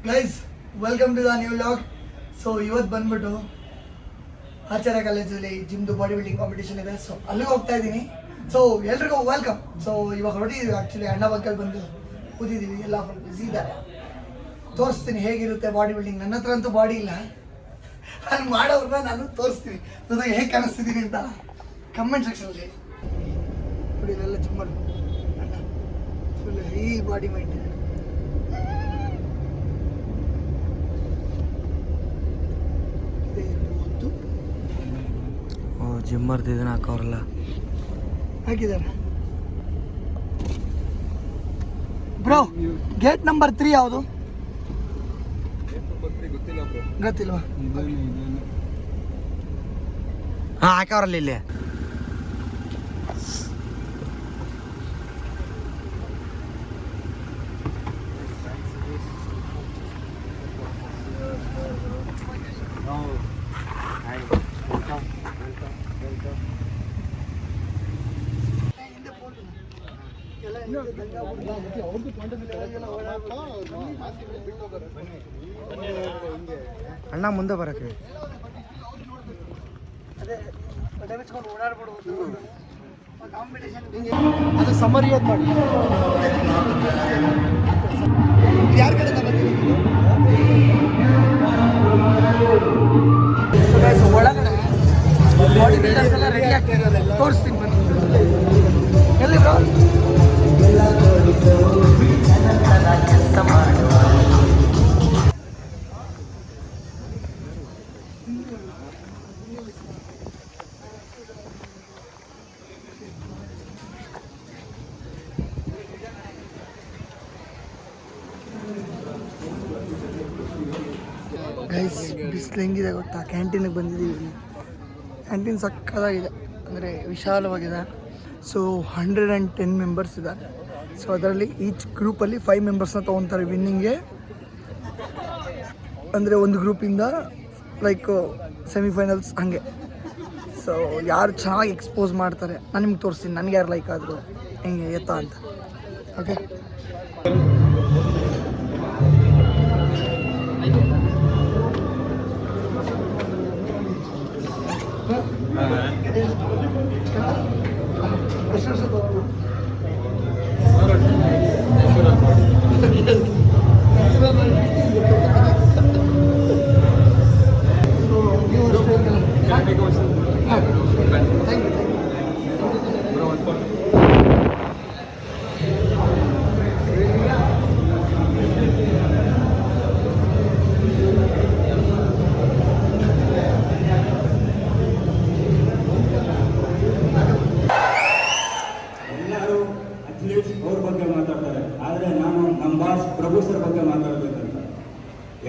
Guys welcome to the new vlog. So ಇವತ್ತು ಬಂದ್ಬಿಟ್ಟು ಆಚಾರ್ಯ ಕಾಲೇಜಲ್ಲಿ ಜಿಮ್ದು ಬಾಡಿ ಬಿಲ್ಡಿಂಗ್ ಕಾಂಪಿಟೇಷನ್ ಇದೆ. ಸೊ ಅಲ್ಲಿಗೆ ಹೋಗ್ತಾ ಇದ್ದೀನಿ. ಸೊ ಎಲ್ರಿಗೂ ವೆಲ್ಕಮ್. ಸೊ ಇವಾಗ ಹೊರಟಿದ್ದೀವಿ. ಆ್ಯಕ್ಚುಲಿ ಅಣ್ಣ ಬಕ್ಕಲ್ಲಿ ಬಂದು ಕೂತಿದ್ದೀವಿ, ಎಲ್ಲ ಫುಲ್ ಬ್ಯುಸಿ ಇದ್ದಾರೆ. ತೋರಿಸ್ತೀನಿ ಹೇಗಿರುತ್ತೆ ಬಾಡಿ ಬಿಲ್ಡಿಂಗ್. ನನ್ನ ಹತ್ರ ಅಂತೂ ಬಾಡಿ ಇಲ್ಲ, ನಾನು ಮಾಡೋರನ್ನ ನಾನು ತೋರಿಸ್ತೀನಿ ನನಗೆ ಹೇಗೆ ಕಾಣಿಸ್ತಿದ್ದೀನಿ ಅಂತ ಕಮೆಂಟ್ ಸೆಕ್ಷನಲ್ಲಿ ನೋಡಿ. ಇಲ್ಲೆಲ್ಲ ಜಿಮ್ ಅಣ್ಣ ಫುಲ್ ಈ ಬಾಡಿ ಮೈಂಟೈನ್. ಜಿಮ್ ಮಾಡ್ತಿದ್ದೀನಿ ಹಾಕೋರಲ್ಲ ಹಾಕಿದ್ದಾರೆ. ಬ್ರೋ ಗೇಟ್ ನಂಬರ್ 3 ಯಾವುದು ಗೊತ್ತಿಲ್ವಾ? ಹಾಂ ಹಾಕೋರಲ್ಲ ಇಲ್ಲಿ. ಅಣ್ಣ ಮುಂದೆ ಬರಕ್ಕೆ ಅದು ಸಮರಿ ಅದು ಮಾಡಿ ಯಾರ ಕಡೆ ಒಳಗಡೆ ಬಾಡಿ ಬಿಲ್ಡರ್ಸ್ ಎಲ್ಲ ರೆಡಿ ಆಗ್ತಾ ಇರೋದೆಲ್ಲ ತೋರಿಸ್ತೀನಿ ಬನ್ನಿ. ಎಲ್ಲಿ ಬ್ರೋ? ಗೈಸ್ ಬಿಸಿಲು ಹೆಂಗಿದೆ ಗೊತ್ತಾ? ಕ್ಯಾಂಟೀನಿಗೆ ಬಂದಿದ್ದೀವಿ. ಕ್ಯಾಂಟೀನ್ ಸಕ್ಕತ್ತಾಗಿದೆ, ಅಂದರೆ ವಿಶಾಲವಾಗಿದೆ. ಸೊ 110 ಮೆಂಬರ್ಸ್ ಇದ್ದಾರೆ. ಸೊ ಅದರಲ್ಲಿ ಈಚ್ ಗ್ರೂಪಲ್ಲಿ 5 ಮೆಂಬರ್ಸ್ನ ತೊಗೊತಾರೆ ವಿನ್ನಿಂಗ್ಗೆ. ಅಂದರೆ ಒಂದು ಗ್ರೂಪಿಂದ ಲೈಕ್ ಸೆಮಿಫೈನಲ್ಸ್ ಹಾಗೆ. ಸೊ ಯಾರು ಚೆನ್ನಾಗಿ ಎಕ್ಸ್ಪೋಸ್ ಮಾಡ್ತಾರೆ ನಾನು ನಿಮ್ಗೆ ತೋರಿಸ್ತೀನಿ, ನನಗೆ ಯಾರು ಲೈಕ್ ಆದರು ಹೆಂಗೆ ಎತ್ತಾ ಅಂತ. ಓಕೆ, ಅವ್ರ ಬಗ್ಗೆ ಮಾತಾಡ್ತಾರೆ, ಆದರೆ ನಾನು ನಮ್ಮ ಬಾಸ್ ಪ್ರಭು ಸರ್ ಬಗ್ಗೆ ಮಾತಾಡ್ಬೇಕಂತ.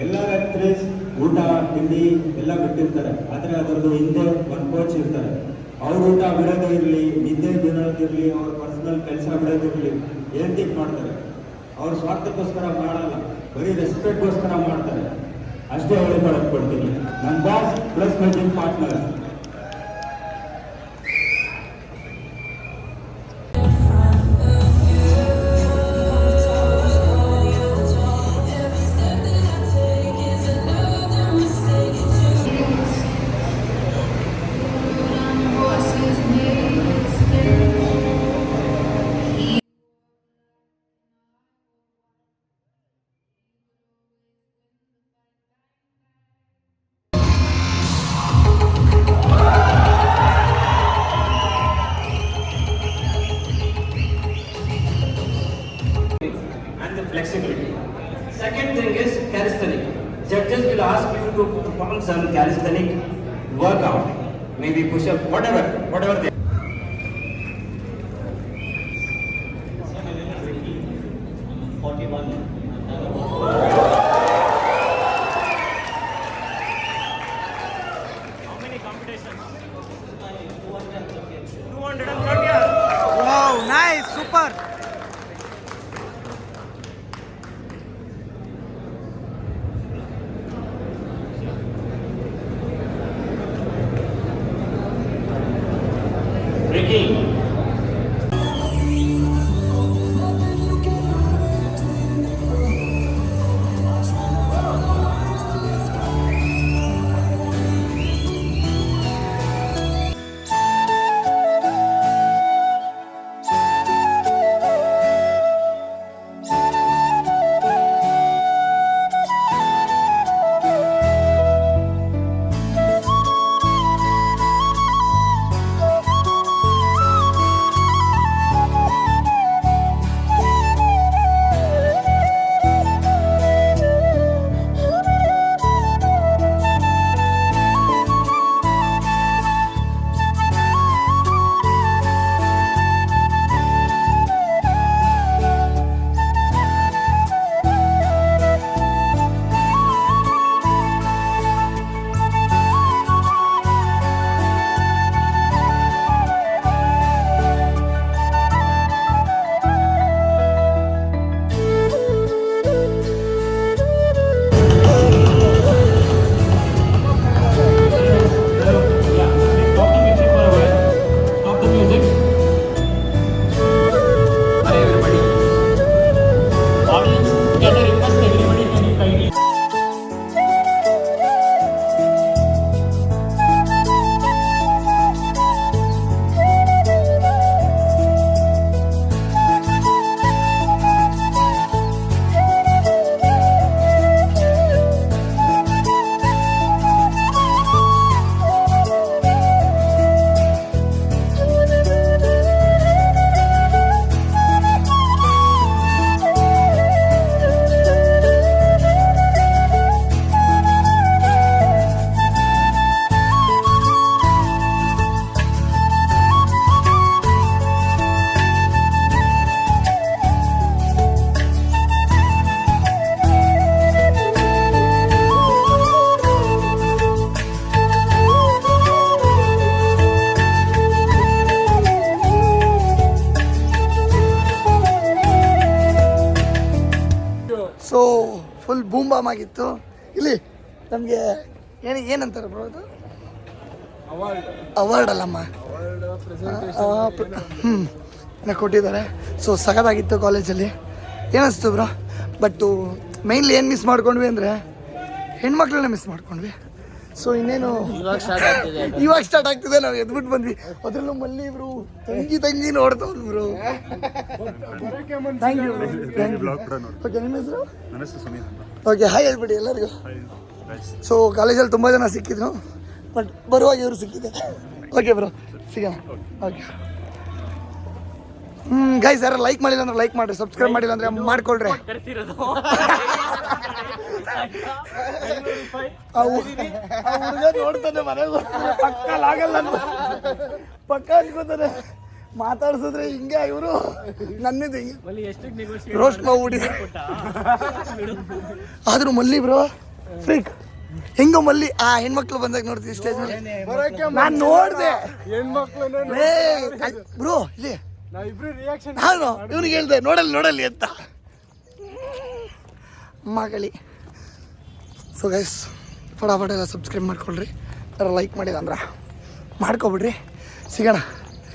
ಎಲ್ಲ ಅಥ್ಲೀಟ್ಸ್ ಊಟ ತಿಂಡಿ ಎಲ್ಲ ಬಿಟ್ಟಿರ್ತಾರೆ, ಆದರೆ ಅದರದ್ದು ಹಿಂದೆ ಒಂದು ಕೋಚ್ ಇರ್ತಾರೆ. ಅವ್ರ ಊಟ ಬಿಡೋದೇ ಇರಲಿ, ನಿದ್ದೆ ಬಿಡೋದಿರಲಿ, ಅವ್ರ ಪರ್ಸನಲ್ ಕೆಲಸ ಬಿಡೋದಿರಲಿ, ಏನ್ ಥಿಂಕ್ ಮಾಡ್ತಾರೆ? ಅವ್ರ ಸ್ವಾರ್ಥಕ್ಕೋಸ್ಕರ ಮಾಡಲ್ಲ, ಬರೀ ರೆಸ್ಪೆಕ್ಟ್ಗೋಸ್ಕರ ಮಾಡ್ತಾರೆ. ಅಷ್ಟೇ ಹೇಳಿಕೊಡಕ್ಕೆ ಕೊಡ್ತೀನಿ. ನನ್ನ boss plus my gym partner. Flexibility. Second thing is calisthenic. Judges will ask you to perform some calisthenic workout, maybe push-up, whatever they. How many competitions? 230. Wow, nice, super. So full boom bam ಆಗಿತ್ತು. ಇಲ್ಲಿ ನಮಗೆ ಏನಂತಾರೆ bro ಅದು? Award ಅಲ್ಲಮ್ಮ, ಕೊಟ್ಟಿದ್ದಾರೆ. So ಸಖತ್ತಾಗಿತ್ತು ಕಾಲೇಜಲ್ಲಿ. ಏನಿಸ್ತು bro? But mainly ಏನು miss ಮಾಡ್ಕೊಂಡ್ವಿ ಅಂದರೆ ಹೆಣ್ಮಕ್ಳನ್ನ ಮಿಸ್ ಮಾಡ್ಕೊಂಡ್ವಿ. ಸೊ ಇನ್ನೇನು ಇವಾಗ ಸ್ಟಾರ್ಟ್ ಆಗ್ತಿದೆ. ನಾವು ಎದ್ಬಿಟ್ಟು ಬಂದ್ವಿ. ಅದರಲ್ಲೂ ಮಲ್ಲಿ ಇಬ್ರು ತಂಗಿ ನೋಡ್ತಾವ್ರು ಬ್ರೋ. Thank you. ಓಕೆ, ನಿಮ್ಮ ಹೆಸರು? ಓಕೆ, ಹಾಯ್ ಹೇಳ್ಬಿಡಿ ಎಲ್ಲರಿಗೂ. ಸೊ ಕಾಲೇಜಲ್ಲಿ ತುಂಬ ಜನ ಸಿಕ್ಕಿದ್ರು, ಬಟ್ ಬರುವಾಗ ಇವರು ಸಿಕ್ಕಿದೆ. ಓಕೆ ಬ್ರೋ, ಸಿಗೋಣ. ಓಕೆ ಗೈಸ್, ಯಾರು ಲೈಕ್ ಮಾಡಿಲ್ಲ ಅಂದ್ರೆ ಲೈಕ್ ಮಾಡಿರಿ, ಸಬ್ಸ್ಕ್ರೈಬ್ ಮಾಡಿಲ್ಲ ಅಂದ್ರೆ ಮಾಡ್ಕೊಳ್ರಿ. ನೋಡ್ತಾನೆ ಮನೆಗೆ ಪಕ್ಕಲಾಗಲ್ಲ, ಪಕ್ಕ ಅನ್ಕೋತಾನೆ. ಮಾತಾಡ್ಸಿದ್ರೆ ಹಿಂಗೆ ಇವರು ನನ್ನಿದು ಹಿಂಗೆ ರೋಸ್ಟ್ ಮಾಡ್ಬಿಟ್ಟಿದೆ. ಆದ್ರೂ ಮಲ್ಲಿ ಬ್ರೋ ಫ್ರೀಕ್ ಹೆಂಗೋ ಮಲ್ಲಿ ಆ ಹೆಣ್ಮಕ್ಳು ಬಂದಾಗ ನೋಡ್ತೀವಿ ಸ್ಟೇಜ್ ಮೇಲೆ. ನಾನು ನೋಡಿದೆ ಬ್ರೋ, ಇಲ್ಲಿ ನಾನು ಇವ್ನಿಗೆ ಹೇಳ್ದೆ ನೋಡಲ್ಲಿ ಅಂತ ಮಗಳಿ. ಸೊ ಗೈಸ್, ಫಟಾಫಟ ಎಲ್ಲ ಸಬ್ಸ್ಕ್ರೈಬ್ ಮಾಡ್ಕೊಳ್ರಿ. ಯಾರು ಲೈಕ್ ಮಾಡಿಲ್ಲ ಅಂದ್ರೆ ಮಾಡ್ಕೊಬಿಡ್ರಿ. ಸಿಗೋಣ.